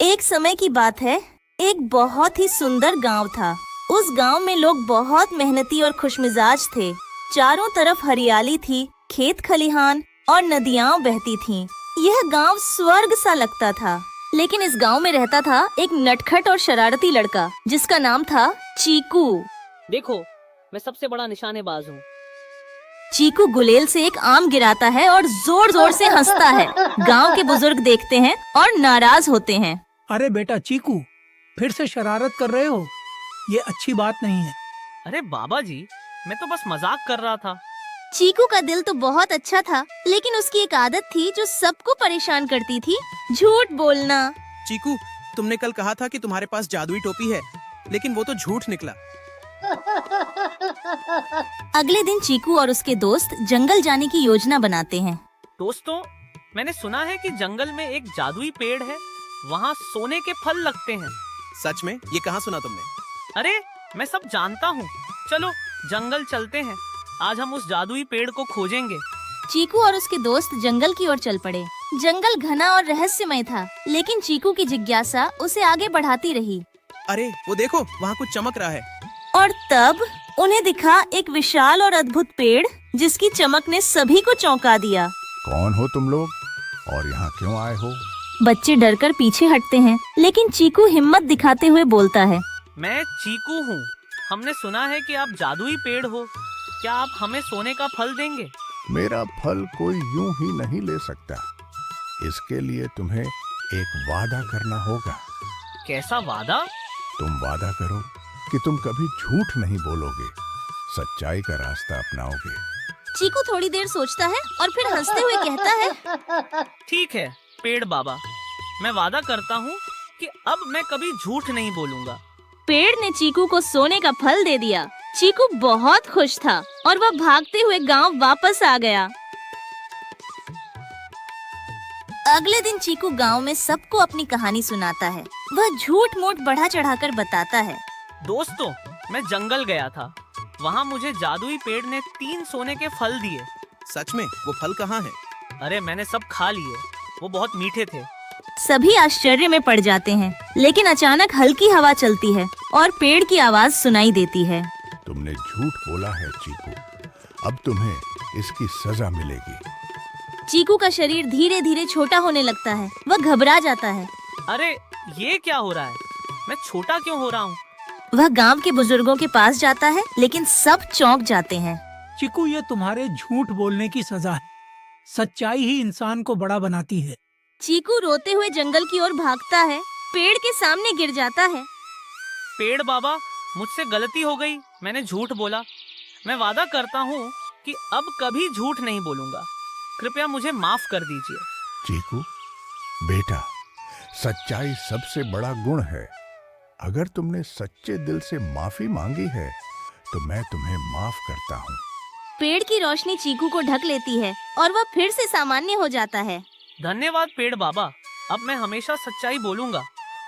एक समय की बात है, एक बहुत ही सुंदर गांव था। उस गांव में लोग बहुत मेहनती और खुशमिजाज थे। चारों तरफ हरियाली थी, खेत खलिहान और नदियां बहती थीं। यह गांव स्वर्ग सा लगता था। लेकिन इस गांव में रहता था एक नटखट और शरारती लड़का जिसका नाम था चीकू। देखो, मैं सबसे बड़ा निशानेबाज हूँ। चीकू गुलेल से एक आम गिराता है और जोर जोर से हंसता है। गांव के बुजुर्ग देखते हैं और नाराज होते हैं। अरे बेटा चीकू, फिर से शरारत कर रहे हो? ये अच्छी बात नहीं है। अरे बाबा जी, मैं तो बस मजाक कर रहा था। चीकू का दिल तो बहुत अच्छा था, लेकिन उसकी एक आदत थी जो सबको परेशान करती थी, झूठ बोलना। चीकू, तुमने कल कहा था कि तुम्हारे पास जादुई टोपी है, लेकिन वो तो झूठ निकला। अगले दिन चीकू और उसके दोस्त जंगल जाने की योजना बनाते हैं। दोस्तों, मैंने सुना है कि जंगल में एक जादुई पेड़ है, वहाँ सोने के फल लगते हैं। सच में? ये कहाँ सुना तुमने? अरे, मैं सब जानता हूँ। चलो जंगल चलते हैं, आज हम उस जादुई पेड़ को खोजेंगे। चीकू और उसके दोस्त जंगल की ओर चल पड़े। जंगल घना और रहस्यमय था, लेकिन चीकू की जिज्ञासा उसे आगे बढ़ाती रही। अरे वो देखो, वहाँ कुछ चमक रहा है। और तब उन्हें दिखा एक विशाल और अद्भुत पेड़ जिसकी चमक ने सभी को चौंका दिया। कौन हो तुम लोग और यहाँ क्यों आए हो? बच्चे डरकर पीछे हटते हैं, लेकिन चीकू हिम्मत दिखाते हुए बोलता है, मैं चीकू हूँ। हमने सुना है कि आप जादुई पेड़ हो। क्या आप हमें सोने का फल देंगे? मेरा फल कोई यूं ही नहीं ले सकता। इसके लिए तुम्हें एक वादा करना होगा। कैसा वादा? तुम वादा करो कि तुम कभी झूठ नहीं बोलोगे, सच्चाई का रास्ता अपनाओगे। चीकू थोड़ी देर सोचता है और फिर हंसते हुए कहता है, ठीक है पेड़ बाबा, मैं वादा करता हूँ कि अब मैं कभी झूठ नहीं बोलूँगा। पेड़ ने चीकू को सोने का फल दे दिया। चीकू बहुत खुश था और वह भागते हुए गांव वापस आ गया। अगले दिन चीकू गांव में सबको अपनी कहानी सुनाता है। वह झूठ मूठ बढ़ा चढ़ाकर बताता है। दोस्तों, मैं जंगल गया था, वहाँ मुझे जादुई पेड़ ने 3 सोने के फल दिए। सच में? वो फल कहाँ है? अरे मैंने सब खा लिए, वो बहुत मीठे थे। सभी आश्चर्य में पड़ जाते हैं, लेकिन अचानक हल्की हवा चलती है और पेड़ की आवाज सुनाई देती है। तुमने झूठ बोला है चीकू, अब तुम्हें इसकी सजा मिलेगी। चीकू का शरीर धीरे धीरे छोटा होने लगता है। वह घबरा जाता है। अरे ये क्या हो रहा है? मैं छोटा क्यों हो रहा हूँ? वह गांव के बुजुर्गों के पास जाता है, लेकिन सब चौंक जाते हैं। चीकू, ये तुम्हारे झूठ बोलने की सजा है। सच्चाई ही इंसान को बड़ा बनाती है। चीकू रोते हुए जंगल की ओर भागता है, पेड़ के सामने गिर जाता है। पेड़ बाबा, मुझसे गलती हो गई, मैंने झूठ बोला। मैं वादा करता हूँ कि अब कभी झूठ नहीं बोलूँगा। कृपया मुझे माफ कर दीजिए। चीकू बेटा, सच्चाई सबसे बड़ा गुण है। अगर तुमने सच्चे दिल से माफी मांगी है तो मैं तुम्हें माफ करता हूँ। पेड़ की रोशनी चीकू को ढक लेती है और वह फिर से सामान्य हो जाता है। धन्यवाद पेड़ बाबा, अब मैं हमेशा सच्चाई बोलूँगा।